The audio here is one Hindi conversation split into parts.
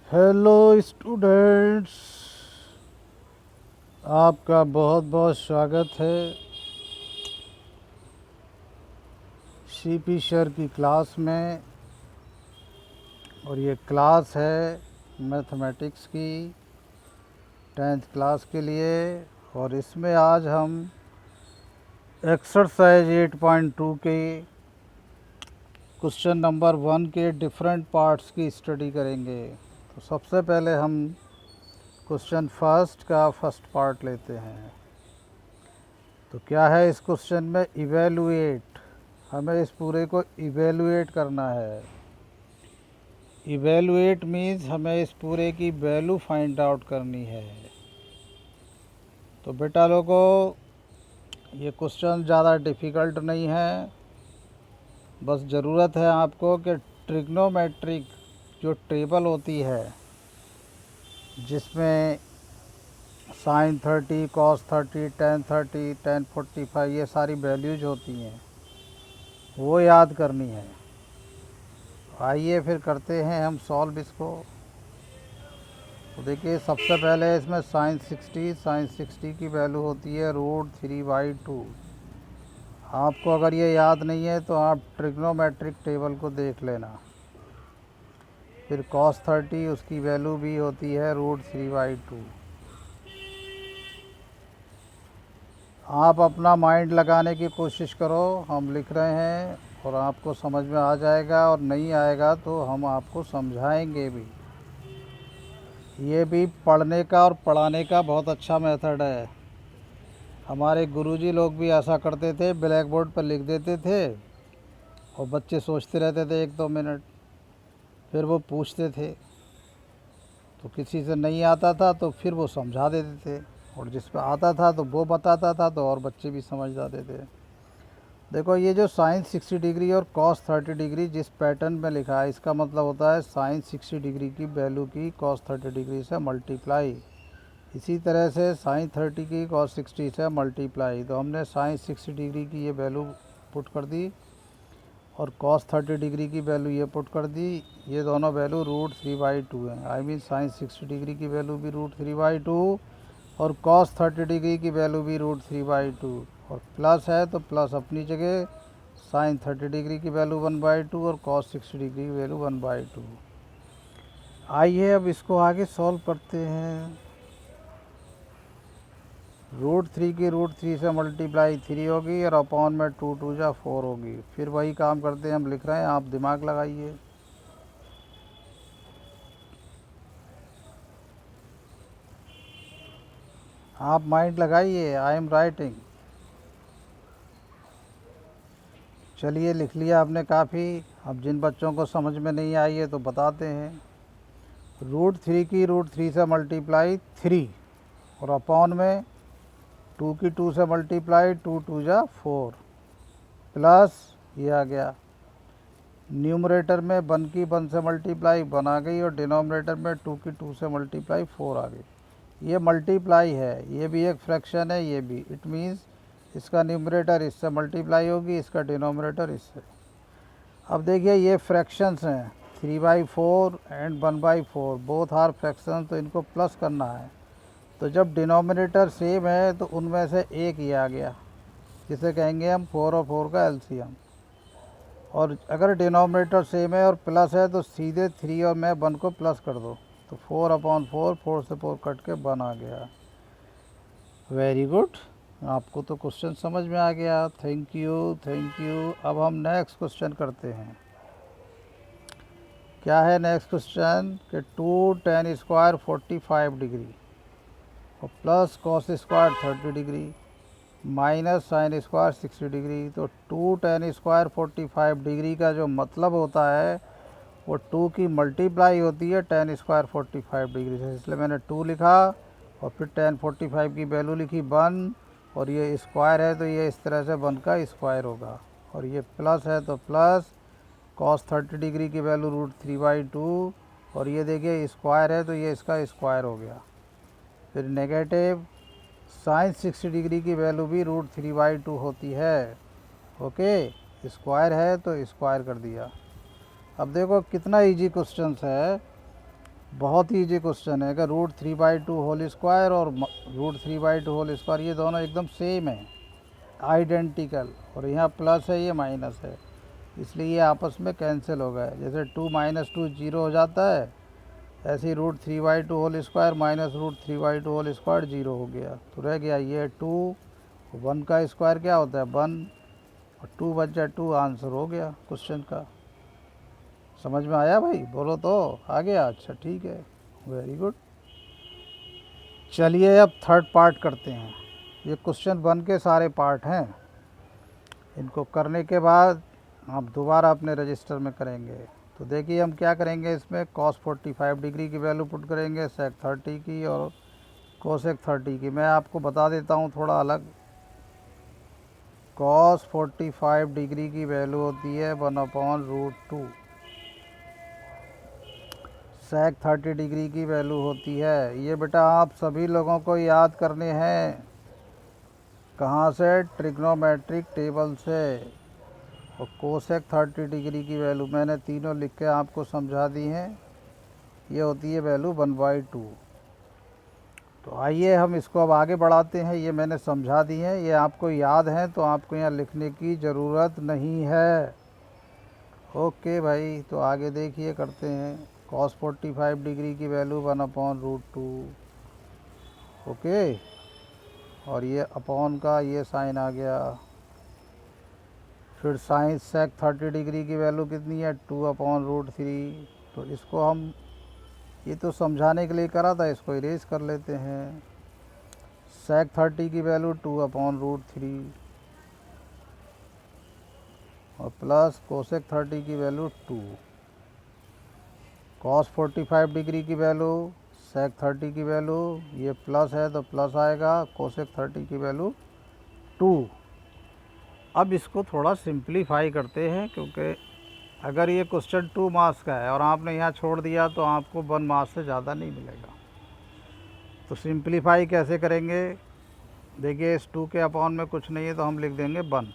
हेलो स्टूडेंट्स, आपका बहुत बहुत स्वागत है सीपी सर की क्लास में। और ये क्लास है मैथमेटिक्स की 10th क्लास के लिए। और इसमें आज हम एक्सरसाइज 8.2 के क्वेश्चन नंबर 1 के डिफरेंट पार्ट्स की स्टडी करेंगे। तो सबसे पहले हम क्वेश्चन फर्स्ट का फर्स्ट पार्ट लेते हैं। तो क्या है इस क्वेश्चन में? इवेलुएट। हमें इस पूरे को इवेलुएट करना है। इवेलुएट मीन्स हमें इस पूरे की वैल्यू फाइंड आउट करनी है। तो बेटा लोगों, ये क्वेश्चन ज़्यादा डिफ़िकल्ट नहीं है। बस ज़रूरत है आपको कि ट्रिग्नोमेट्रिक जो टेबल होती है जिसमें साइन 30, कॉस 30, टेन 30, टेन 45 ये सारी वैल्यूज होती हैं, वो याद करनी है। आइए फिर करते हैं हम सॉल्व इसको। तो देखिए, सबसे पहले इसमें साइन 60 की वैल्यू होती है √3/2। आपको अगर ये याद नहीं है तो आप ट्रिग्नोमेट्रिक टेबल को देख लेना। फिर कॉस 30 उसकी वैल्यू भी होती है √3/2। आप अपना माइंड लगाने की कोशिश करो, हम लिख रहे हैं और आपको समझ में आ जाएगा, और नहीं आएगा तो हम आपको समझाएंगे भी। ये भी पढ़ने का और पढ़ाने का बहुत अच्छा मेथड है। हमारे गुरुजी लोग भी ऐसा करते थे, ब्लैक बोर्ड पर लिख देते थे और बच्चे सोचते रहते थे 1-2 मिनट, फिर वो पूछते थे। तो किसी से नहीं आता था तो फिर वो समझा देते थे, और जिस पर आता था तो वो बताता था, तो और बच्चे भी समझ जाते थे। देखो, ये जो साइन 60 डिग्री और कॉस 30 डिग्री जिस पैटर्न में लिखा है, इसका मतलब होता है साइन 60 डिग्री की वैल्यू की कॉस 30 डिग्री से मल्टीप्लाई। इसी तरह से साइन 30 की कॉस 60 से मल्टीप्लाई। तो हमने साइन 60 डिग्री की ये वैल्यू पुट कर दी और कॉस 30 डिग्री की वैल्यू ये पुट कर दी। ये दोनों वैल्यू √3/2 हैं। आई मीन साइन 60 डिग्री की वैल्यू भी √3/2 और कॉस 30 डिग्री की वैल्यू भी √3/2। और प्लस है तो प्लस अपनी जगह, साइन 30 डिग्री की वैल्यू 1/2 और कॉस 60 डिग्री की वैल्यू 1/2। आइए अब इसको आगे सॉल्व करते हैं। √3 की √3 से मल्टीप्लाई 3 होगी और अपॉन में 2×2 = 4 होगी। फिर वही काम करते हैं, हम लिख रहे हैं, आप दिमाग लगाइए। आप माइंड लगाइए, आई एम राइटिंग। चलिए, लिख लिया आपने काफ़ी। अब जिन बच्चों को समझ में नहीं आई है तो बताते हैं। √3 की √3 से मल्टीप्लाई 3 और अपॉन में 2 की 2 से मल्टीप्लाई 2×2 = 4 प्लस ये आ गया। न्यूमरेटर में 1 की 1 से मल्टीप्लाई 1 आ गई और डिनोमिनेटर में 2 की 2 से मल्टीप्लाई 4 आ गई। ये मल्टीप्लाई है, ये भी एक फ्रैक्शन है, ये भी। इट मीन्स इसका न्यूमरेटर इससे मल्टीप्लाई होगी, इसका डिनोमिनेटर इससे। अब देखिए, ये फ्रैक्शंस हैं 3/4 एंड 1/4, बोथ आर फ्रैक्शन, तो इनको प्लस करना है। तो जब डिनोमिनेटर सेम है तो उनमें से एक ये आ गया, जिसे कहेंगे हम 4 और 4 का एलसीएम। और अगर डिनोमिनेटर सेम है और प्लस है तो सीधे 3 और मैं 1 को प्लस कर दो, तो 4/4, 4 से 4 कट के 1 आ गया। वेरी गुड, आपको तो क्वेश्चन समझ में आ गया। Thank you, thank you. अब हम नेक्स्ट क्वेश्चन करते हैं। क्या है नेक्स्ट क्वेश्चन? कि 2tan² 45 डिग्री और plus cos² 30 degree minus sin² 60 degree. तो 2tan² 45 डिग्री का जो मतलब होता है वो 2 की मल्टीप्लाई होती है tan² 45 डिग्री से, इसलिए मैंने 2 लिखा और फिर tan 45 की वैल्यू लिखी 1, और ये स्क्वायर है तो ये इस तरह से 1 का स्क्वायर होगा। और ये प्लस है तो प्लस cos 30 डिग्री की वैल्यू √3/2, और ये देखिए स्क्वायर है तो ये इसका स्क्वायर हो गया। फिर नेगेटिव साइन 60 डिग्री की वैल्यू भी √3/2 होती है। ओके, स्क्वायर है तो स्क्वायर कर दिया। अब देखो कितना इजी क्वेश्चन है। बहुत ही ईजी क्वेश्चन है कि √3/2 होल स्क्वायर और √3/2 होल स्क्वायर ये दोनों एकदम सेम है, आइडेंटिकल, और यहाँ प्लस है ये माइनस है, इसलिए ये आपस में कैंसिल हो गए। जैसे 2 - 2 0 हो जाता है, ऐसे ही √3/2 whole square minus √3/2 whole square 0 हो गया, तो रह गया ये 2। 1 का स्क्वायर क्या होता है 1, और 2 बचा 2, आंसर हो गया क्वेश्चन का। समझ में आया भाई? बोलो तो आ गया? अच्छा ठीक है, वेरी गुड। चलिए अब थर्ड पार्ट करते हैं। ये क्वेश्चन 1 के सारे पार्ट हैं, इनको करने के बाद आप दोबारा अपने रजिस्टर में करेंगे। तो देखिए हम क्या करेंगे, इसमें cos 45 डिग्री की वैल्यू पुट करेंगे, sec 30 की और cosec 30 की। मैं आपको बता देता हूँ थोड़ा अलग। cos 45 डिग्री की वैल्यू होती है 1/√2। sec 30 डिग्री की वैल्यू होती है, ये बेटा आप सभी लोगों को याद करने हैं। कहाँ से? ट्रिग्नोमेट्रिक टेबल से। और कोसेक 30 डिग्री की वैल्यू मैंने तीनों लिख के आपको समझा दी हैं, ये होती है वैल्यू 1/2। तो आइए हम इसको अब आगे बढ़ाते हैं। ये मैंने समझा दी है, ये आपको याद है, तो आपको यहाँ लिखने की ज़रूरत नहीं है। ओके भाई, तो आगे देखिए करते हैं। cos 45 डिग्री की वैल्यू 1/√2। ओके, और ये अपॉन का ये साइन आ गया। फिर साइन sec 30 डिग्री की वैल्यू कितनी है 2/√3। तो इसको हम, ये तो समझाने के लिए करा था, इसको इरेज कर लेते हैं। sec 30 की वैल्यू 2/√3 और प्लस cosec 30 की वैल्यू 2। cos 45 डिग्री की वैल्यू, sec 30 की वैल्यू, ये प्लस है तो प्लस आएगा, cosec 30 की वैल्यू 2। अब इसको थोड़ा सिंप्लीफाई करते हैं, क्योंकि अगर ये क्वेश्चन 2 मार्क्स का है और आपने यहाँ छोड़ दिया तो आपको 1 मार्क्स से ज़्यादा नहीं मिलेगा। तो सिंप्लीफाई कैसे करेंगे? देखिए इस 2 के अपॉन में कुछ नहीं है तो हम लिख देंगे 1।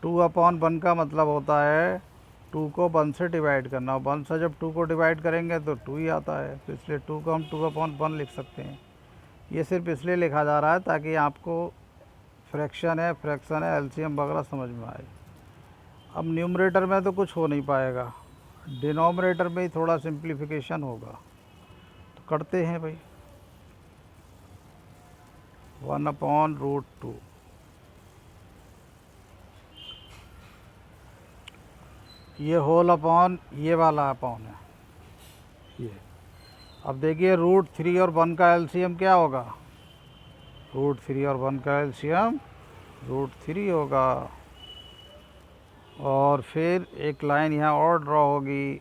2/1 का मतलब होता है 2 को 1 से डिवाइड करना, और 1 से जब 2 को डिवाइड करेंगे तो 2 ही आता है, तो इसलिए 2 को हम 2/1 लिख सकते हैं। ये सिर्फ इसलिए लिखा जा रहा है ताकि आपको फ्रैक्शन है, फ्रैक्शन है, एलसीएम वगैरह समझ में आए। अब न्यूमरेटर में तो कुछ हो नहीं पाएगा, डिनोमिनेटर में ही थोड़ा सिंप्लीफिकेशन होगा, तो करते हैं भाई। 1/√2। ये होल अपॉन ये वाला अपॉन है ये। अब देखिए √3 और 1 का एलसीएम क्या होगा? √3 और 1 का एलसीएम √3 होगा। और फिर एक लाइन यहाँ और ड्रॉ होगी,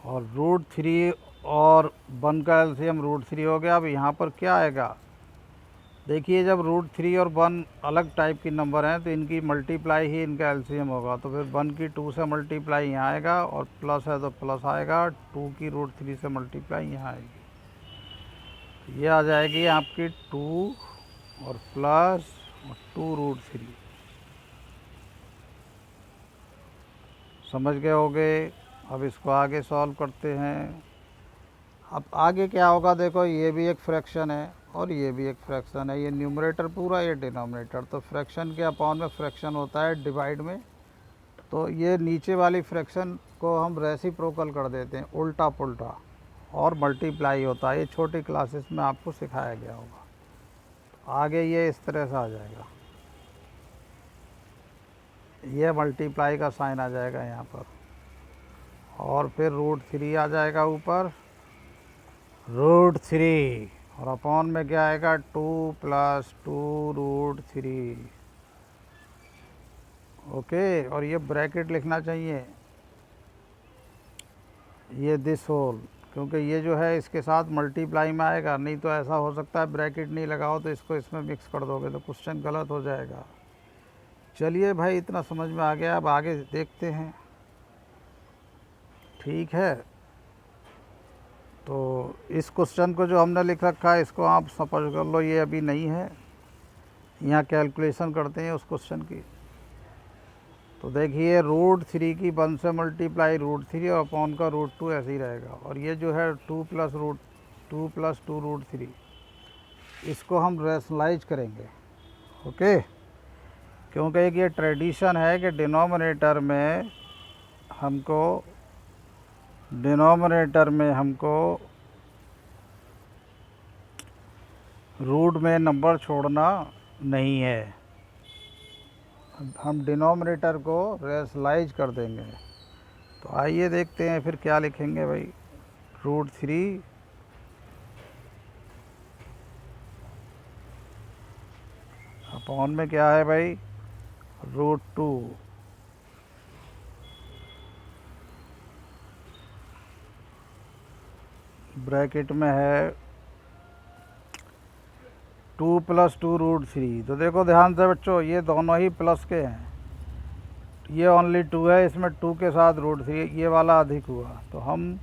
और √3 और 1 का एलसीएम √3 हो गया। अब यहाँ पर क्या आएगा? देखिए जब √3 और 1 अलग टाइप की नंबर हैं तो इनकी मल्टीप्लाई ही इनका एलसीएम होगा, तो फिर 1 की 2 से मल्टीप्लाई यहाँ आएगा, और प्लस है तो प्लस आएगा, 2 की √3 से मल्टीप्लाई यहाँ आएगी। ये आ जाएगी आपकी 2 और प्लस 2√3। समझ गए होगे? अब इसको आगे सॉल्व करते हैं। अब आगे क्या होगा? देखो ये भी एक फ्रैक्शन है और ये भी एक फ्रैक्शन है, ये न्यूमरेटर पूरा, ये डिनोमिनेटर। तो फ्रैक्शन के अपॉन में फ्रैक्शन होता है डिवाइड में, तो ये नीचे वाली फ्रैक्शन को हम रेसिप्रोकल कर देते हैं, उल्टा पुल्टा, और मल्टीप्लाई होता है। ये छोटी क्लासेस में आपको सिखाया गया होगा। तो आगे ये इस तरह से आ जाएगा, ये मल्टीप्लाई का साइन आ जाएगा यहाँ पर, और फिर √3 आ जाएगा ऊपर, √3, और अपॉन में क्या आएगा 2 + 2√3। ओके, और ये ब्रैकेट लिखना चाहिए, ये दिस होल, क्योंकि ये जो है इसके साथ मल्टीप्लाई में आएगा। नहीं तो ऐसा हो सकता है ब्रैकेट नहीं लगाओ तो इसको इसमें मिक्स कर दोगे तो क्वेश्चन गलत हो जाएगा। चलिए भाई, इतना समझ में आ गया, अब आगे देखते हैं। ठीक है, तो इस क्वेश्चन को जो हमने लिख रखा है इसको आप समझ कर लो, ये अभी नहीं है, यहाँ कैलकुलेशन करते हैं उस क्वेश्चन की। तो देखिए √3 की 1 से मल्टीप्लाई √3 और अपॉन का √2 ऐसे ही रहेगा। और ये जो है 2 + √2 इसको हम रैशनलाइज करेंगे। ओके, क्योंकि एक ये ट्रेडिशन है कि डिनोमिनेटर में हमको रूट में नंबर छोड़ना नहीं है। हम डिनोमिनेटर को रैशनलाइज कर देंगे। तो आइए देखते हैं फिर क्या लिखेंगे भाई। √3 अपॉन में क्या है भाई, √2 ब्रैकेट में है 2 + 2√3। तो देखो ध्यान से बच्चों, ये दोनों ही प्लस के हैं। ये ओनली 2 है, इसमें 2 के साथ √3, ये वाला अधिक हुआ। तो हम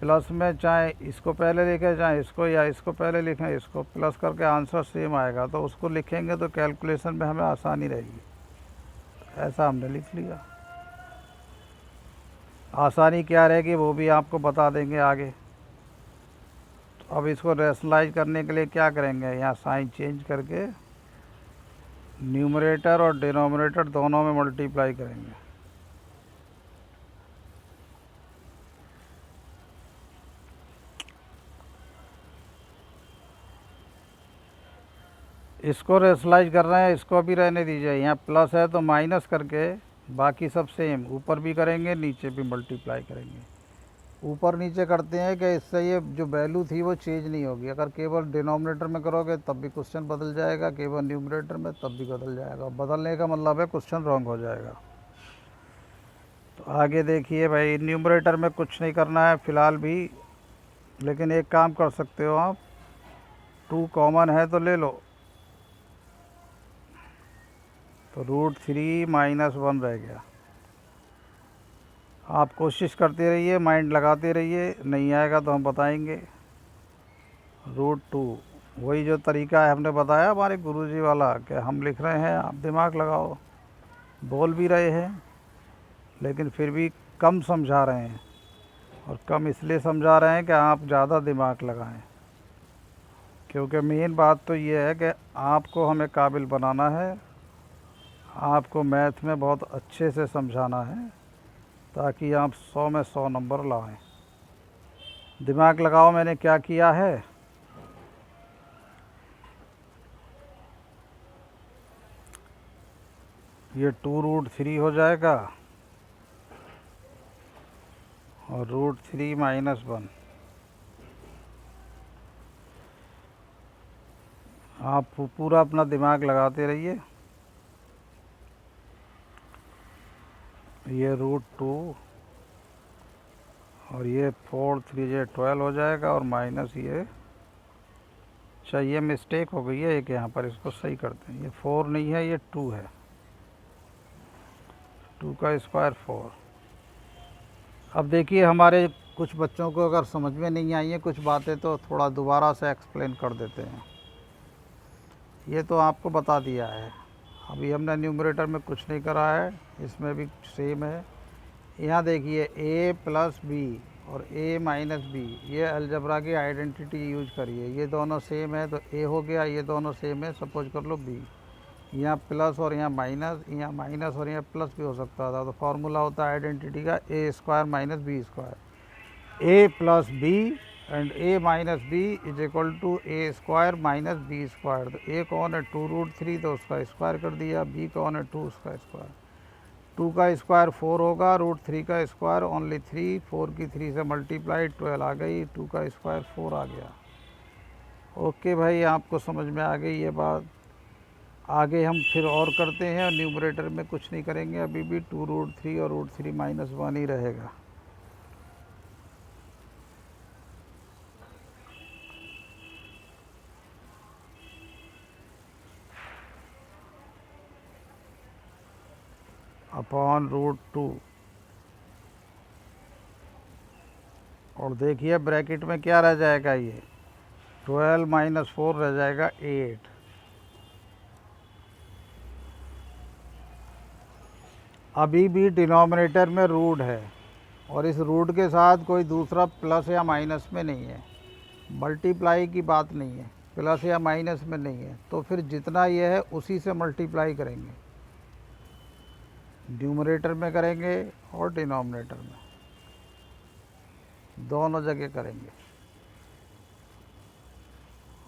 प्लस में चाहे इसको पहले लिखें चाहे इसको, या इसको पहले लिखें इसको, प्लस करके आंसर सेम आएगा। तो उसको लिखेंगे तो कैलकुलेशन में हमें आसानी रहेगी। ऐसा हमने लिख लिया। आसानी क्या रहेगी वो भी आपको बता देंगे आगे। तो अब इसको रैशनलाइज करने के लिए क्या करेंगे, यहाँ साइन चेंज करके न्यूमरेटर और डिनोमिनेटर दोनों में मल्टीप्लाई करेंगे। इसको रैशनलाइज कर रहे हैं, इसको भी रहने दीजिए। यहाँ प्लस है तो माइनस करके बाकी सब सेम, ऊपर भी करेंगे नीचे भी मल्टीप्लाई करेंगे। ऊपर नीचे करते हैं कि इससे ये जो वैल्यू थी वो चेंज नहीं होगी। अगर केवल डिनोमिनेटर में करोगे तब भी क्वेश्चन बदल जाएगा, केवल न्यूमरेटर में तब भी बदल जाएगा। बदलने का मतलब है क्वेश्चन रॉन्ग हो जाएगा। तो आगे देखिए भाई, न्यूमरेटर में कुछ नहीं करना है फ़िलहाल भी, लेकिन एक काम कर सकते हो आप, 2 कॉमन है तो ले लो। तो √3 - 1 रह गया। आप कोशिश करते रहिए, माइंड लगाते रहिए, नहीं आएगा तो हम बताएंगे। √2 वही जो तरीका है हमने बताया हमारे गुरुजी वाला, कि हम लिख रहे हैं आप दिमाग लगाओ। बोल भी रहे हैं लेकिन फिर भी कम समझा रहे हैं, और कम इसलिए समझा रहे हैं कि आप ज़्यादा दिमाग लगाएं। क्योंकि मेन बात तो ये है कि आपको हमें काबिल बनाना है, आपको मैथ में बहुत अच्छे से समझाना है, ताकि आप 100 में 100 नंबर लाएं। दिमाग लगाओ मैंने क्या किया है। ये 2√3 हो जाएगा और √3 - 1। आप पूरा अपना दिमाग लगाते रहिए। ये √2 और ये 4 3 ये 12 हो जाएगा, और माइनस ये, अच्छा ये मिस्टेक हो गई है एक यहाँ पर, इसको सही करते हैं। ये 4 नहीं है, ये 2 है। 2 का स्क्वायर 4। अब देखिए हमारे कुछ बच्चों को अगर समझ में नहीं आई है कुछ बातें, तो थोड़ा दोबारा से एक्सप्लेन कर देते हैं। ये तो आपको बता दिया है। अभी हमने न्यूमरेटर में कुछ नहीं करा है, इसमें भी सेम है। यहाँ देखिए a + b और a - b, ये अलजबरा की आइडेंटिटी यूज करिए। ये दोनों सेम है तो a हो गया, ये दोनों सेम है, सपोज कर लो b। यहाँ प्लस और यहाँ माइनस, यहाँ माइनस और यहाँ प्लस भी हो सकता था। तो फार्मूला होता है आइडेंटिटी का a² - b²। a + b and a - b is equal to a² - b²। तो a कौन है, 2√3, तो उसका स्क्वायर कर दिया। b कौन है, 2, उसका स्क्वायर। 2 का स्क्वायर 4 होगा, √3 का स्क्वायर ओनली 3, 4 की 3 से मल्टीप्लाई 12 आ गई, 2 का स्क्वायर 4 आ गया। ओके भाई, आपको समझ में आ गई ये बात। आगे हम फिर और करते हैं, और न्यूमरेटर में कुछ नहीं करेंगे अभी भी। 2√3 और √3 - 1 ही रहेगा। अपॉन √2, और देखिए ब्रैकेट में क्या रह जाएगा, ये 12 - 4 रह जाएगा 8। अभी भी डिनोमिनेटर में रूट है और इस रूट के साथ कोई दूसरा प्लस या माइनस में नहीं है, मल्टीप्लाई की बात नहीं है, प्लस या माइनस में नहीं है। तो फिर जितना ये है उसी से मल्टीप्लाई करेंगे, न्यूमरेटर में करेंगे और डिनोमिनेटर में, दोनों जगह करेंगे।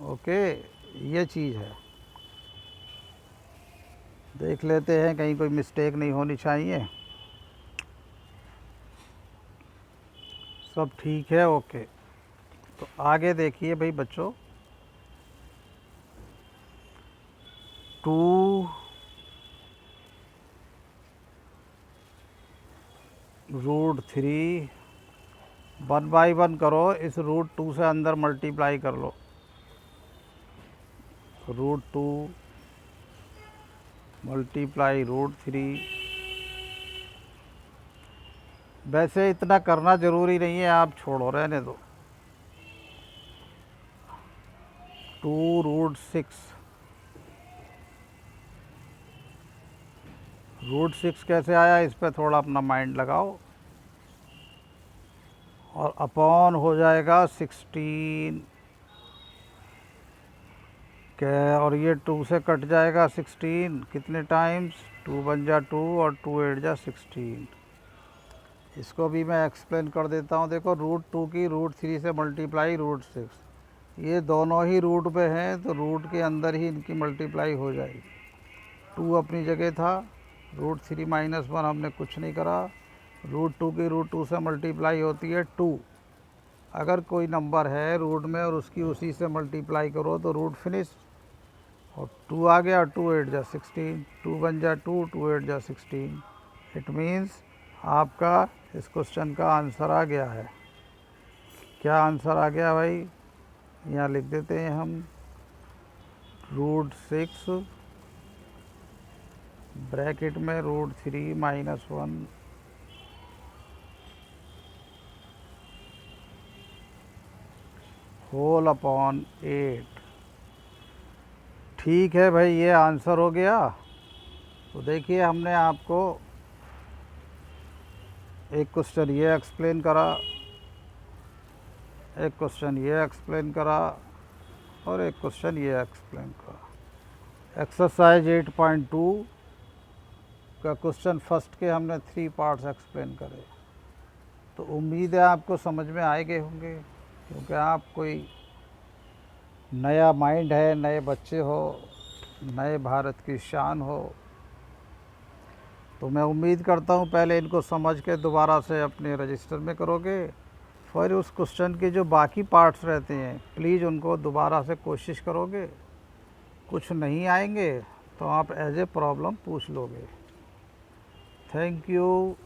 ओके, ये चीज़ है, देख लेते हैं कहीं कोई मिस्टेक नहीं होनी चाहिए। सब ठीक है, ओके। तो आगे देखिए भाई बच्चों, 2 रूट 3 1 बाई 1 करो, इस रूट 2 से अंदर मल्टीप्लाई कर लो, रूट 2 मल्टीप्लाई रूट 3। वैसे इतना करना ज़रूरी नहीं है, आप छोड़ो, रहने दो। 2 रूट 6, रूट 6 कैसे आया, इस पर थोड़ा अपना माइंड लगाओ। और अपॉन हो जाएगा 16 क्या, और ये 2 से कट जाएगा 16, कितने टाइम्स, 2 बन जा 2 और 2 8 जा 16। इसको भी मैं एक्सप्लेन कर देता हूँ। देखो, रूट 2 की रूट 3 से मल्टीप्लाई रूट 6, ये दोनों ही रूट पे हैं तो रूट के अंदर ही इनकी मल्टीप्लाई हो जाएगी। 2 अपनी जगह था, रूट 3 माइनस 1 हमने कुछ नहीं करा। रूट 2 की रूट 2 से मल्टीप्लाई होती है 2। अगर कोई नंबर है रूट में और उसकी उसी से मल्टीप्लाई करो तो रूट फिनिश, और 2 आ गया, 2 8 जा 16, 2 बन जा 2, 2 8 जा 16। इट मीन्स आपका इस क्वेश्चन का आंसर आ गया है। क्या आंसर आ गया भाई, यहाँ लिख देते हैं हम, रूट 6 ब्रैकेट में रूट 3 माइनस 1 होल अपॉन 8। ठीक है भाई, ये आंसर हो गया। तो देखिए, हमने आपको एक क्वेश्चन ये एक्सप्लेन करा, एक क्वेश्चन ये एक्सप्लेन करा और एक क्वेश्चन ये एक्सप्लेन करा। एक्सरसाइज 8.2 का क्वेश्चन फर्स्ट के हमने 3 पार्ट्स एक्सप्लेन करे। तो उम्मीद है आपको समझ में आए गए होंगे, क्योंकि आप कोई नया माइंड है, नए बच्चे हो, नए भारत की शान हो। तो मैं उम्मीद करता हूँ पहले इनको समझ के दोबारा से अपने रजिस्टर में करोगे, फिर उस क्वेश्चन के जो बाकी पार्ट्स रहते हैं प्लीज़ उनको दोबारा से कोशिश करोगे। कुछ नहीं आएंगे तो आप एज ए प्रॉब्लम पूछ लोगे। Thank you.